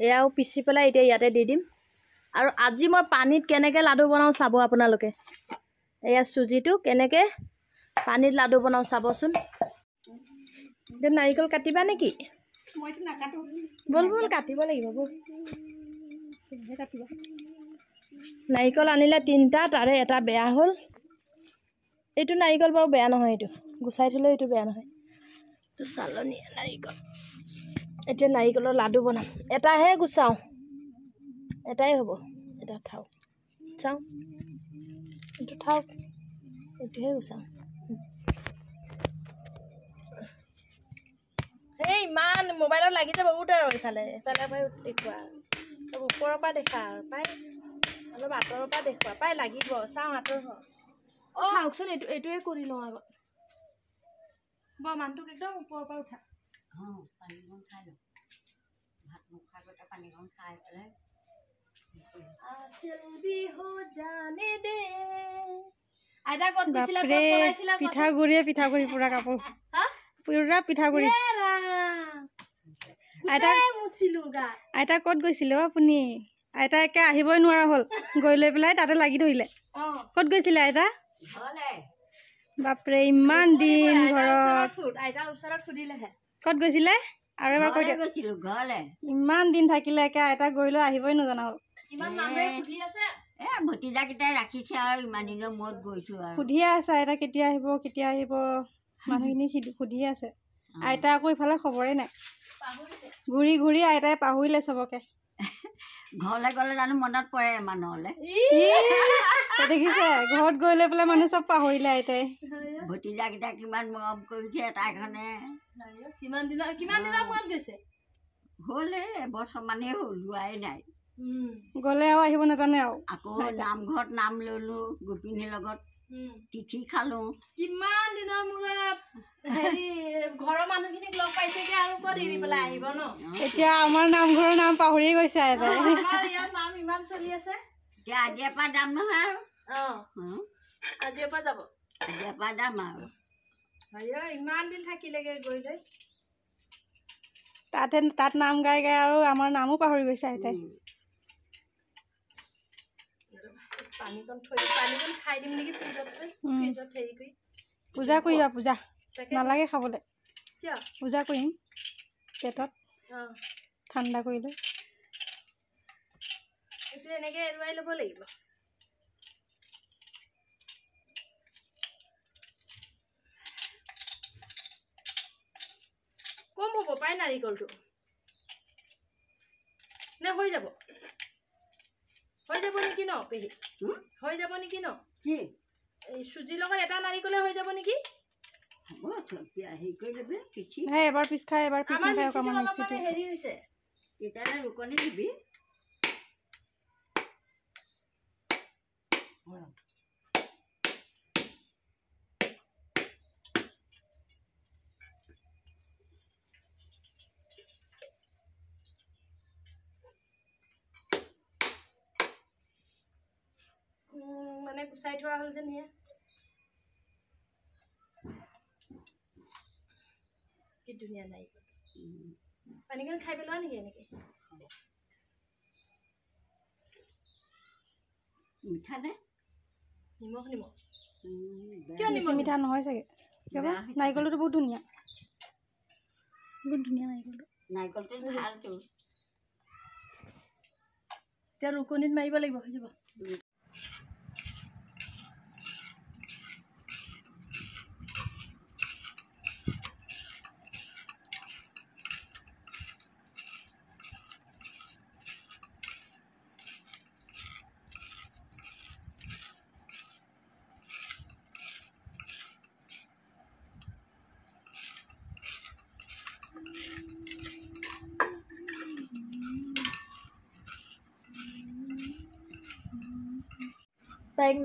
এয়াও পিচি পেলাই এতিয়া ইয়াতে দি দিম আৰু আজি মই পানীত কেনেকৈ লাডু বনাওঁ চাব আপোনালোকে এয়া চুজিটো কেনেকৈ পানীত লাডু বনাওঁ চাবচোন এতিয়া নাৰিকল কাটিবা নেকি মইতো নাকাটো বল বল কাটিব লাগিব বল কাটিবা নাৰিকল আনিলে 3টা তাৰে এটা বেয়া হ'ল এইটো নাৰিকল বাৰু বেয়া নহয় এইটো গুচাই থ'লে এইটো বেয়া নহয় এইটো চালনীয়া নাৰিকল এতিয়া নাৰিকলৰ লাডু বনাম এটাহে গুচাওঁ এটাই হ'ব এটা থাওক চাওঁ এইটো থাওক এইটোহে গুচাওঁ এই ইমান মোবাইলত লাগি যাব বহুত আৰু এইফালে দেখুৱা চব ওপৰৰ পৰা দেখা আৰু পাই অলপ আঁতৰৰ পৰা দেখুৱা পাই লাগিব চাওঁ আঁতৰ অঁ চাওকচোন এইটোৱে কৰি লওঁ আগত মানুহটোক একদম ওপৰৰ পৰা উঠা অঁ পানীকণ খাই লওঁ ভাত নোখোৱাৰ আগতে পানীকণ খাই পেলাই আইতা ক'ত গৈছিলা ক'ত পলাইছিলা পিঠাগুড়ি পুৰা কাপোৰ পুৰা পিঠাগুড়ি আইতা ক'ত গৈছিলে আপুনি আইতা একে আহিবই নোৱাৰা হ'ল গৈ লৈ পেলাই তাতে লাগি ধৰিলে ক'ত গৈছিলে আইতা বাপৰে ইমান দিন ঘৰত ক'ত গৈছিলে আৰু এবাৰ কৈ দিয়ক ইমান দিন থাকিলে একে আইতা গৈ লৈ আহিবই নজনা হ'ল ভতিজাকেইটাই ৰাখিছে আৰু ইমান দিনৰ মূৰত গৈছোঁ আৰু সুধিয়ে আছে আইতা কেতিয়া আহিব মানুহখিনি সুধিয়ে আছে আইতা আকৌ ইফালে খবৰে নাই ঘূৰি ঘূৰি আইতাই পাহৰিলে চবকে ঘৰলৈ গ'লে জানো মনত পৰে মানুহলৈ দেখিছে ঘৰত গৈ লৈ পেলাই মানুহ চব পাহৰিলে আইতাই ভতিজাকেইটা কিমান মৰম কৰিছে এটাইখনে কিমান দিনৰ মূৰত গৈছে হ'লে এবছৰমানেই হ'ল লোৱাই নাই গ'লে আৰু আহিব নাজানে আৰু আকৌ নামঘৰত নাম ল'লো গোপিনীৰ লগত তিথি খালো কিমান দিনৰ মূৰত হেৰি ঘৰৰ মানুহখিনিক লগ পাইছেগে আৰু ক'ত এৰি পেলাই আহিব ন এতিয়া আমাৰ নামঘৰৰ নাম পাহৰিয়ে গৈছে আইতাই ইয়াৰ নাম ইমান চলি আছে এতিয়া আজিৰ পৰা যাম নহয় আৰু আজিৰ পৰা যাব আজিৰ পৰা যাম আৰু ইমান দিন থাকিলেগে গৈ লৈ তাত নাম গাই আৰু আমাৰ নামো পাহৰি গৈছে আইতাই পানীকণ খাই দিম নেকি ফ্ৰিজত হেৰি কৰি পূজা কৰিবা পূজা নালাগে খাবলৈ কিয় পূজা কৰিম পেটত ঠাণ্ডা কৰি লৈ এইটো এনেকৈ এৰুৱাই ল'ব লাগিব কম হ'ব পাই নাৰিকলটো নে হৈ যাব নেকি ন পেহী হৈ যাব নেকি ন কি এই চুজিৰ লগত এটা নাৰিকলে হৈ যাব নেকি হেৰি কৰি ল'বি পিচি এবাৰ পিচ খাই এবাৰ পিচ নাখাই হেৰি হৈছে তেতিয়াহ'লে ৰুকনি দিবি মানে গুচাই থোৱা হ'ল যেন সেয়া কি ধুনীয়া নাৰিকল পানীকণ খাই পেলোৱা নেকি এনেকৈ মিঠা নে নিমখ কিয় নিমখ মিঠা নহয় চাগে কিয় বা নাৰিকলটো বহুত ধুনীয়া নাৰিকলটো ভালটো এতিয়া ৰুকনিত মাৰিব লাগিব হৈ যাব তাইক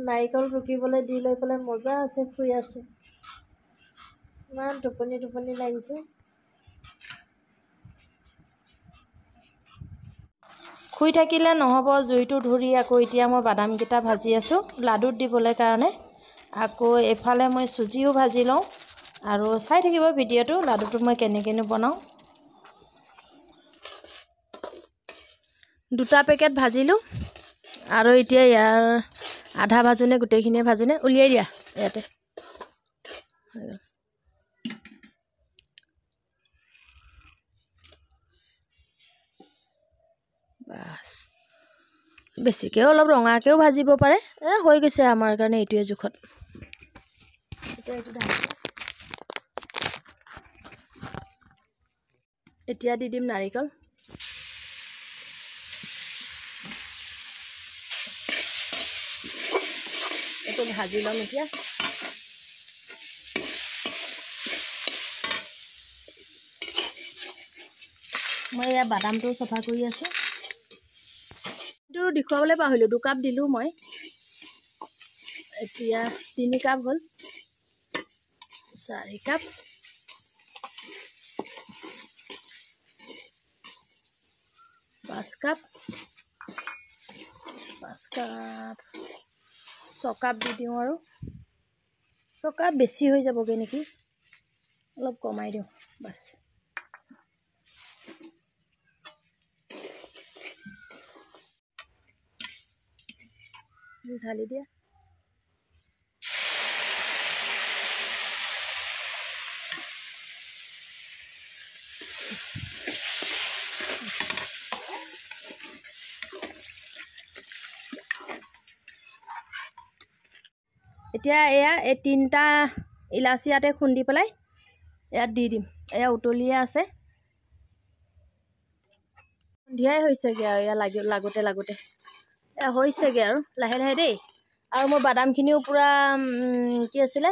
নাৰিকল ৰুকিবলৈ দি লৈ পেলাই মজা আছে শুই আছোঁ ইমান টোপনি লাগিছে শুই থাকিলে নহ'ব জুইটো ধৰি আকৌ এতিয়া মই বাদামকেইটা ভাজি আছোঁ লাডুত দিবলৈ কাৰণে আকৌ এফালে মই চুজিও ভাজি লওঁ আৰু চাই থাকিব ভিডিঅ'টো লাডুটো মই কেনেকৈনো বনাওঁ দুটা পেকেট ভাজিলোঁ আৰু এতিয়া ইয়াৰ আধা ভাজোনে গোটেইখিনিয়ে ভাজোনে উলিয়াই দিয়া ইয়াতে বাস বেছিকৈ অলপ ৰঙাকৈও ভাজিব পাৰে হৈ গৈছে আমাৰ কাৰণে এইটোৱে জোখত এতিয়া দি দিম নাৰিকল এইটো ভাজি ল'ম এতিয়া মই এয়া বাদামটো চফা কৰি আছোঁ এইটো দেখুৱাবলৈ পাহৰিলোঁ 2 কাপ দিলোঁ মই এতিয়া 3 কাপ হ'ল 4 কাপ 5 কাপ 6 কাপ দি দিওঁ আৰু 6 কাপ বেছি হৈ যাবগৈ নেকি অলপ কমাই দিওঁ বাছ ঢালি দিয়া এতিয়া এয়া এই 3টা ইলাচি ইয়াতে খুন্দি পেলাই ইয়াত দি দিম এয়া উতলিয়ে আছে দিয়াই হৈছেগৈ আৰু এয়া লাগোতে এয়া হৈছেগৈ আৰু লাহে লাহে দেই আৰু মই বাদামখিনিও পূৰা কি আছিলে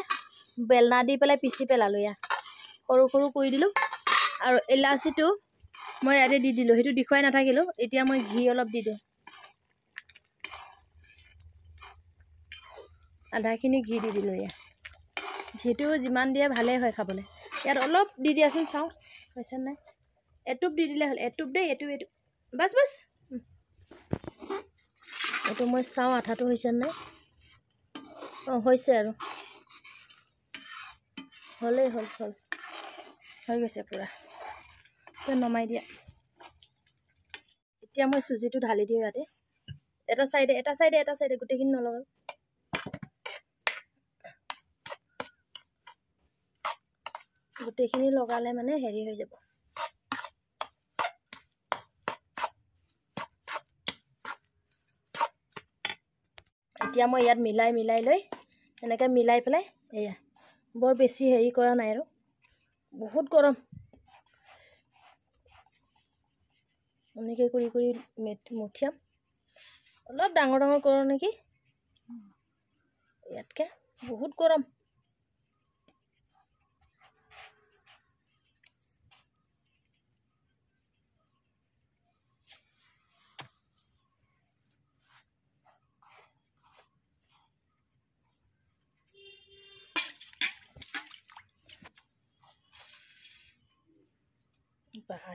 বেলনা দি পেলাই পিচি পেলালোঁ এয়া সৰু সৰু কৰি দিলোঁ আৰু ইলাচিটো মই ইয়াতে দি দিলোঁ সেইটো দেখুৱাই নাথাকিলোঁ এতিয়া মই ঘি অলপ দি দিওঁ আধাখিনি ঘি দি দিলোঁ এয়া ঘিটো যিমান দিয়ে ভালেই হয় খাবলৈ ইয়াত অলপ দি দিয়াচোন চাওঁ হৈছে নাই এটুপ দি দিলে হ'ল এটুপ দেই এইটো বাছ এইটো মই চাওঁ আঠাটো হৈছে নাই হৈছে আৰু হ'লেই হ'ল হৈ গৈছে পূৰা নমাই দিয়া এতিয়া মই চুজিটো ঢালি দিওঁ ইয়াতে এটা চাইডে গোটেইখিনি নলগাওঁ গোটেইখিনি লগালে মানে হেৰি হৈ যাব এতিয়া মই ইয়াত মিলাই লৈ এনেকৈ মিলাই পেলাই এয়া বৰ বেছি হেৰি কৰা নাই আৰু বহুত গৰম এনেকৈ কৰি মঠিয়াম অলপ ডাঙৰ কৰোঁ নেকি ইয়াতকৈ বহুত গৰম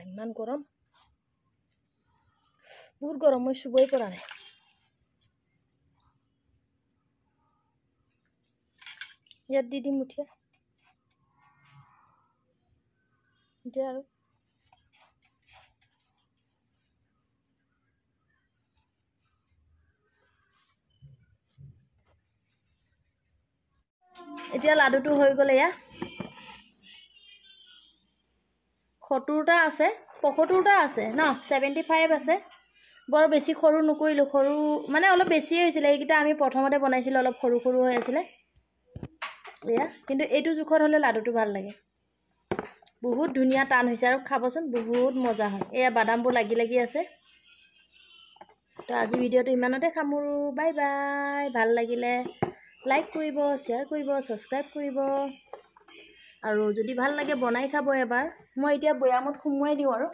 ইমান গৰম বহুত গৰম মই শুবই পৰা নাই ইয়াত দি দিম মুঠিয়া এতিয়া আৰু এতিয়া লাডুটো হৈ গ'লে এয়া 70টা আছে 75টা আছে ন 75 আছে বৰ বেছি সৰু নকৰিলোঁ সৰু মানে অলপ বেছিয়ে হৈছিলে এইকেইটা আমি প্ৰথমতে বনাইছিলোঁ অলপ সৰু হৈ আছিলে এয়া কিন্তু এইটো জোখত হ'লে লাডুটো ভাল লাগে বহুত ধুনীয়া টান হৈছে আৰু খাবচোন বহুত মজা হয় এয়া বাদামবোৰ লাগি আছে তো আজি ভিডিঅ'টো ইমানতে সামৰোঁ বাই বাই ভাল লাগিলে লাইক কৰিব শ্বেয়াৰ কৰিব ছাবস্ক্ৰাইব কৰিব আৰু যদি ভাল লাগে বনাই খাব এবাৰ মই এতিয়া বৈয়ামত সুমুৱাই দিওঁ আৰু